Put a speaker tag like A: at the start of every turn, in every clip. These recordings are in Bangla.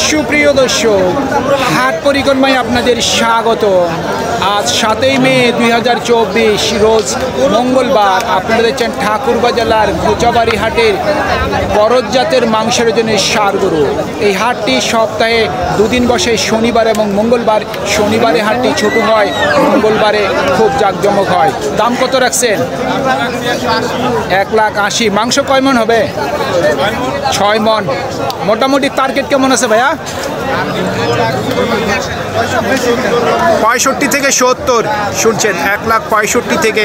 A: সুপ্রিয় দর্শক, হাট পরিক্রমায় আপনাদের স্বাগত। আজ 7ই মে 2024 রোজ মঙ্গলবার। আপনারা দেখছেন ঠাকুরগাঁ জেলার কোচাবাড়ি হাটের করজ জাতের মাংসের জন্য ষাঁড় গরু। এই হাটটি সপ্তাহে দুদিন বসে, শনিবার এবং মঙ্গলবার। শনিবারে হাটটি ছোট হয়, মঙ্গলবারে খুব জাঁকজমক হয়। দাম কত রাখছেন? 1,80,000। মাংস কয় মন হবে? 6 মন। মোটামুটি টার্গেট কেমন আছে ভাইয়া? 65 থেকে 70। শুনছেন, 1,65,000 থেকে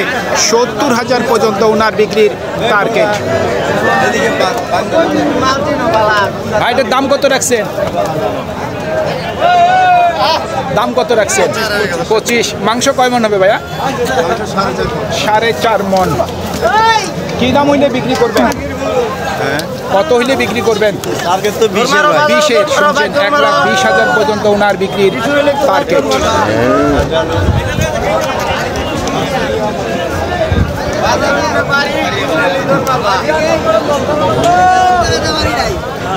A: 70,000 পর্যন্ত ওনার বিক্রির টার্গেট। ভাইটার দাম কত রাখছেন? দাম কত রাখছেন? 25। মাংস কয় মন হবে ভাইয়া? 4.5 মন। কি দাম হইলে বিক্রি করবেন? কত হইলে বিক্রি করবেন?
B: টার্গেট তো 20-এর।
A: 20-এর। শুনছেন, 1,20,000 পর্যন্ত ওনার বিক্রির টার্গেট।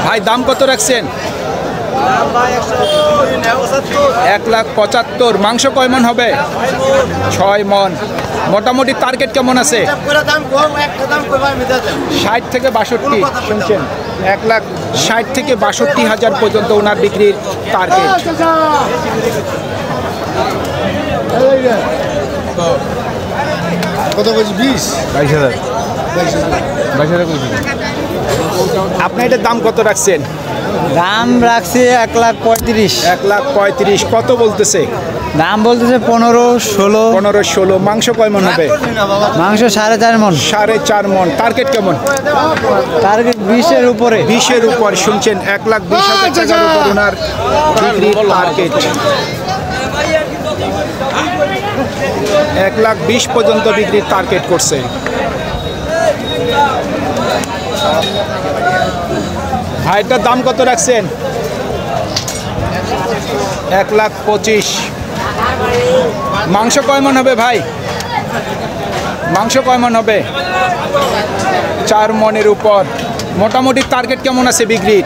A: ভাই দাম কত রাখছেন? 1,75,000। মাংস কয় মন হবে? 6 মন। মোটামুটি টার্গেট কেমন আছে? 60 থেকে 62। শুনছেন, 1,60,000 থেকে 62,000 পর্যন্ত ওনার বিক্রির টার্গেট।
B: কত বলছি? 22,000। 22,000।
A: আপনি এটার দাম কত রাখছেন?
C: দাম রাখছি 1,35,000।
A: 1,35,000। কত বলতেছে?
C: দাম বলতেছে 15-16।
A: 15-16। মাংস কয় মন হবে?
C: মাংস 4.5 মন।
A: 4.5 মন। টার্গেট কেমন?
C: টার্গেট 20-এর উপরে।
A: 20-এর উপর। শুনছেন, 1,20,000 টাকার উপর ওনার বিক্রির টার্গেট। 1,20,000 পর্যন্ত বিক্রির টার্গেট করছে। ভাইটার দাম কত রাখছেন? 1,25,000। মাংস কয় মন হবে ভাই? মাংস কয় মন হবে? 4 মনের উপর। মোটামুটি টার্গেট কেমন আছে বিক্রির?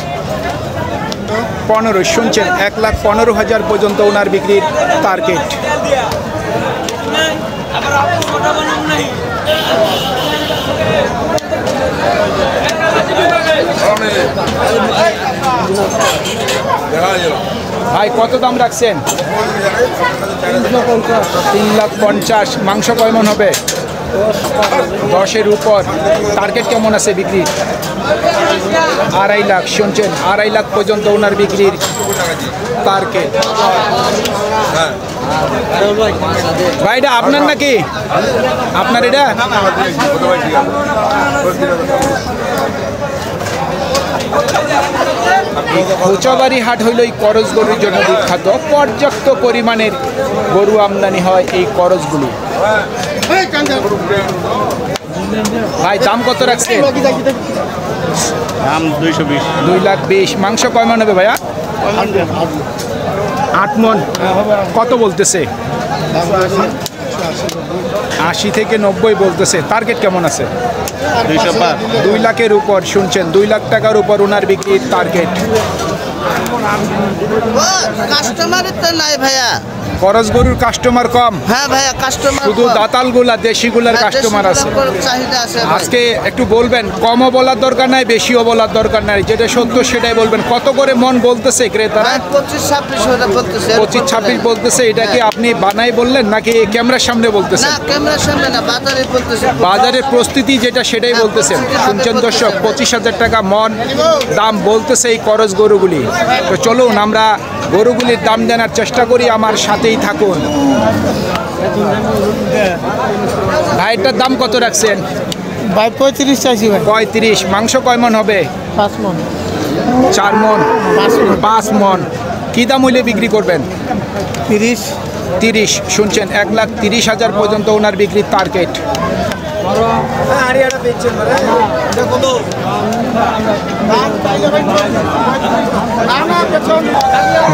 A: 15। শুনছেন, 1,15,000 পর্যন্ত ওনার বিক্রির টার্গেট। ভাই কত দাম রাখছেন? 3,50,000। মাংস কয় মন হবে? 10-এর উপর। টার্গেট কেমন আছে বিক্রি? 2.5 লাখ। শুনছেন, 2.5 লাখ পর্যন্ত ওনার বিক্রির টার্গেট। ভাই এটা আপনার নাকি? আপনার এটা? কোচাবাড়ি হাট হইল এই করজ গরুর জন্য বিখ্যাত। পর্যাপ্ত পরিমাণের গরু আমদানি হয় এই করজগুলো। ভাই দাম কত রাখছেন?
B: দাম 220।
A: 2,20,000। মাংস কয় মন হবে ভাইয়া? 8 মন। কত বলতেছে? 80 থেকে 90 বলতেছে। টার্গেট কেমন আছে? 2 লাখের উপর। শুনছেন, 2 লাখ টাকার উপর ওনার বিক্রির টার্গেট।
D: কাস্টমারের তো নাই ভাইয়া।
A: করজ গরুর কাস্টমার কম।
D: হ্যাঁ ভাইয়া, কাস্টমার
A: শুধু দাতালগুলা, দেশিগুলার কাস্টমার আছে।
D: চাহিদা আছে।
A: আজকে একটু বলবেন, কমও বলার দরকার নাই, বেশিও বলার দরকার নাই, যেটা সত্য সেটাই বলবেন। কত করে মন বলতেছে ক্রেতারা?
D: 25-26 বলতেছে।
A: 25-26 বলতেছে। এটা কি আপনি বানাই বললেন নাকি ক্যামেরার সামনে বলতেছেন?
D: না, ক্যামেরার সামনে না, বাজারে বলতেছে।
A: বাজারের প্রস্তুতি যেটা সেটাই বলতেছেন। শুনছেন দর্শক, 25,000 টাকা মন দাম বলতেছে এই করজ গরুগুলি। তো চলুন আমরা গরুগুলির দাম জানার চেষ্টা করি, আমার সাথেই থাকুন। ভাইটার দাম কত রাখছেন?
C: ভাই 35 চাইছি ভাই।
A: 35। মাংস কয় মন হবে?
C: 5 মন।
A: 4 মন। 5 মন। কি দাম হইলে বিক্রি করবেন?
C: 30।
A: শুনছেন, 1,30,000 পর্যন্ত ওনার বিক্রির টার্গেট।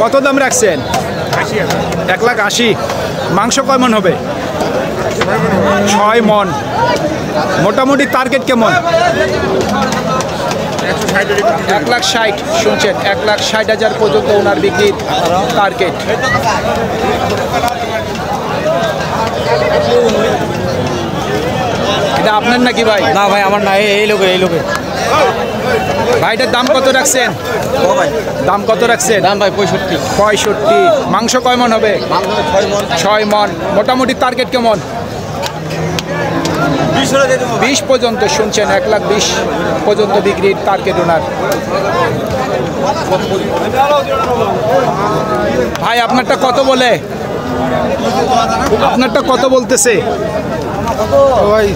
A: কত দাম রাখছেন? 1,80,000। মাংস কয় মন হবে? 6 মন। মোটামুটি টার্গেট কেমন? 1,60,000 শুনছেন, 1,60,000 পর্যন্ত ওনার বিক্রির টার্গেট। এটা আপনার নাকি ভাই?
C: না ভাই আমার না, এই লোকে
A: ভাইটার দাম কত রাখছেন? দাম কত রাখছেন?
C: দাম ভাই 65।
A: 65। মাংস কয় মন হবে? 6 মন। মোটামুটি টার্গেট কেমন? 20 পর্যন্ত শুনছেন, 1,20,000 পর্যন্ত বিক্রির টার্গেট ওনার। ভাই আপনারটা কত বলে? আপনারটা কত বলতেছে?
C: ভাই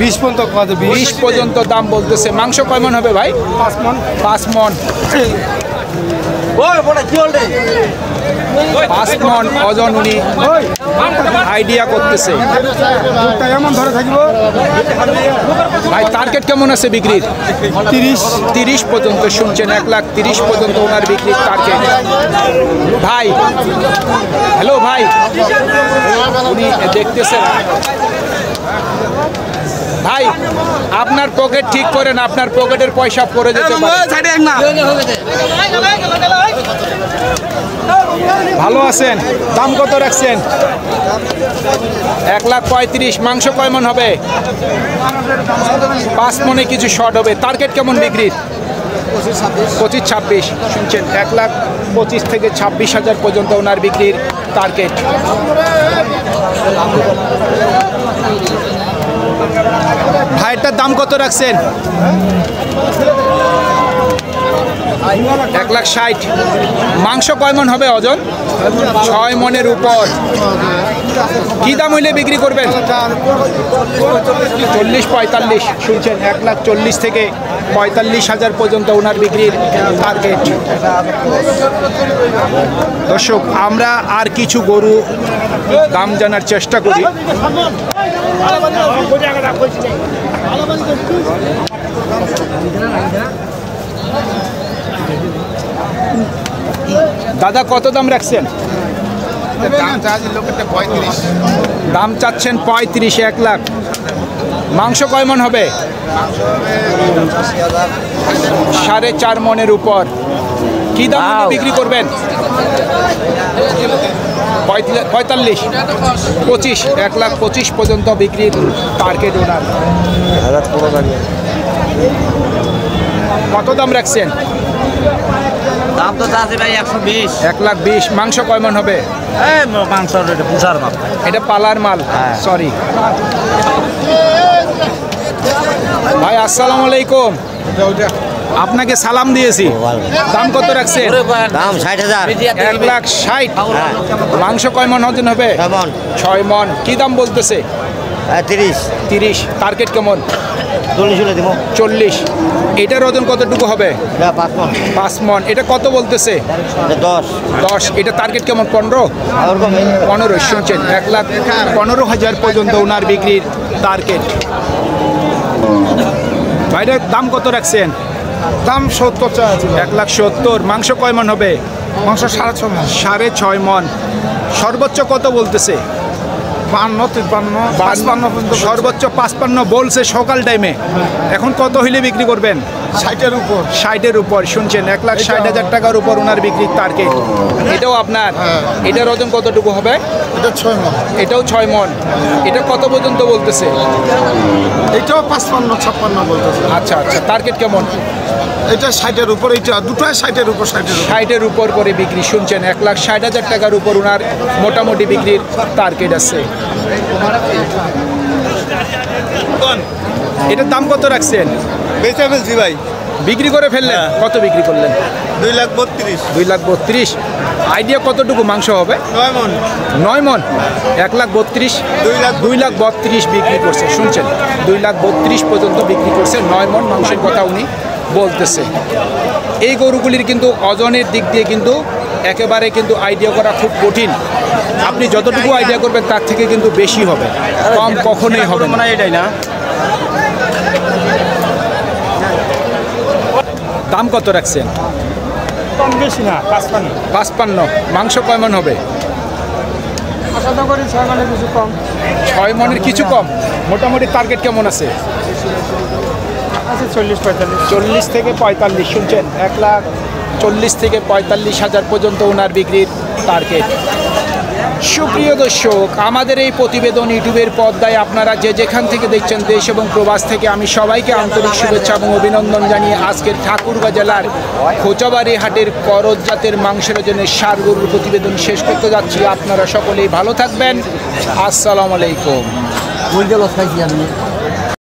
C: 20 পর্যন্ত কত?
A: 20 পর্যন্ত দাম বলতেছে। মাংস কয় মন হবে ভাই? 5 মন। 5 মন ওজন উনি আইডিয়া করতেছে। ভাই টার্গেট কেমন আছে বিক্রির? 30 পর্যন্ত শুনছেন, 1,30,000 পর্যন্ত ওনার বিক্রির টার্গেট। ভাই হ্যালো ভাই, উনি দেখতেছেন। ভাই আপনার পকেট ঠিক করেন, আপনার পকেটের পয়সা পড়ে যেতে পারে। ভালো আছেন? দাম কত রাখছেন? 1,35,000। মাংস কয় মন হবে? 5 মনে কিছু শর্ট হবে। টার্গেট কেমন বিক্রির? 25-26 শুনছেন, 1,25,000 থেকে 26,000 পর্যন্ত ওনার বিক্রির টার্গেট। ভাইটার দাম কত রাখছেন? 1,60,000। মাংস কয় মন হবে ওজন? 6 মনের উপর। কি দাম হইলে বিক্রি করবেন? 40-45 শুনছেন, 1,40,000 থেকে 45,000 পর্যন্ত ওনার বিক্রির টার্গেট। দর্শক আমরা আর কিছু গরু দাম জানার চেষ্টা করি। দাদা কত দাম রাখছেন? দাম চাচ্ছেন 35, 1,00,000। মাংস কয় মন হবে? 4.5 মনের উপর। কি দাম হলে বিক্রি করবেন? 45, 25, 1,25,000 পর্যন্ত বিক্রির টার্গেট ওনার। কত দাম রাখছেন?
C: দাম তো আছে ভাই 120।
A: 1,20,000। মাংস কয় মন হবে?
C: মাংস পুষার মাল,
A: এটা পালার মাল। সরি ভাই, আসসালামু আলাইকুম। আপনাকে সালাম দিয়েছি। দাম কত রাখছেন?
C: দাম 60,000।
A: 1,60,000। মাংস কয় মন ওজন হবে? 6 মন। কি দাম বলতেছে? 30। টার্গেট কেমন? 40। এটার ওজন কতটুকু হবে? 5 মন। এটা কত বলতেছে? 10। এটা টার্গেট কেমন? 15 শুনছেন, 1,15,000 পর্যন্ত ওনার বিক্রির টার্গেট। ভাইটার দাম কত রাখছেন?
C: দাম 70 আছে।
A: 1,70,000। মাংস কয় মন হবে?
C: মাংস 6.5 মণ।
A: 6.5 মন। সর্বোচ্চ কত বলতেছে?
C: 52, 53 পর্যন্ত।
A: সর্বোচ্চ 55 বলছে সকাল টাইমে। এখন কত হইলে বিক্রি করবেন?
C: 60-এর উপর।
A: 60-এর উপর শুনছেন, 1,60,000 টাকার উপর ওনার বিক্রির টার্গেট। এটাও আপনার? এটার ওজন কতটুকু হবে?
C: এটা 6 মণ।
A: এটাও 6 মন। এটা কত পর্যন্ত বলতেছে?
C: এটাও 55-56 বলতেছে।
A: আচ্ছা আচ্ছা, টার্গেট কেমন?
C: এটা 60-এর উপর। এটা দুটোই 60-এর উপর।
A: 60-এর উপর করে বিক্রি শুনছেন, 1,60,000 টাকার উপর ওনার মোটামুটি বিক্রির টার্গেট আছে। এটার দাম কত রাখছেন?
B: বেচা ফেলছি ভাই,
A: বিক্রি করে ফেললেন? কত বিক্রি করলেন?
B: 2,32,000।
A: 2,32,000। আইডিয়া কতটুকু মাংস হবে?
B: 9 মণ।
A: 9 মন। 1,32,000। 2,32,000 বিক্রি করছে শুনছেন, 2,32,000 পর্যন্ত বিক্রি করছে। 9 মন মাংসের কথা উনি বলতেছে। এই গরুগুলির কিন্তু ওজনের দিক দিয়ে কিন্তু একেবারে কিন্তু আইডিয়া করা খুব কঠিন। আপনি যতটুকু আইডিয়া করবেন তার থেকে কিন্তু বেশি হবে, কম কখনোই হবে না।
B: এটাই না।
A: দাম কত রাখছেন?
C: কম বেশি না,
A: 55। মাংস কয় মন হবে?
C: আশা করি 6 মণের কিছু কম।
A: 6 মনের কিছু কম। মোটামুটি টার্গেট কেমন আছে?
E: আছে 40-45।
A: 40 থেকে 45 শুনছেন, 1,40,000 থেকে 45,000 পর্যন্ত ওনার বিক্রির টার্গেট। সুপ্রিয় দর্শক, আমাদের এই প্রতিবেদন ইউটিউবের পর্দায় আপনারা যে যেখান থেকে দেখছেন দেশ এবং প্রবাস থেকে, আমি সবাইকে আন্তরিক শুভেচ্ছা এবং অভিনন্দন জানিয়ে আজকের ঠাকুরগাঁ জেলার খোঁচাবাড়ি হাটের করজ জাতের মাংসের জন্য ষাঁড় গরুর প্রতিবেদন শেষ করতে যাচ্ছি। আপনারা সকলেই ভালো থাকবেন। আসসালামু আলাইকুম।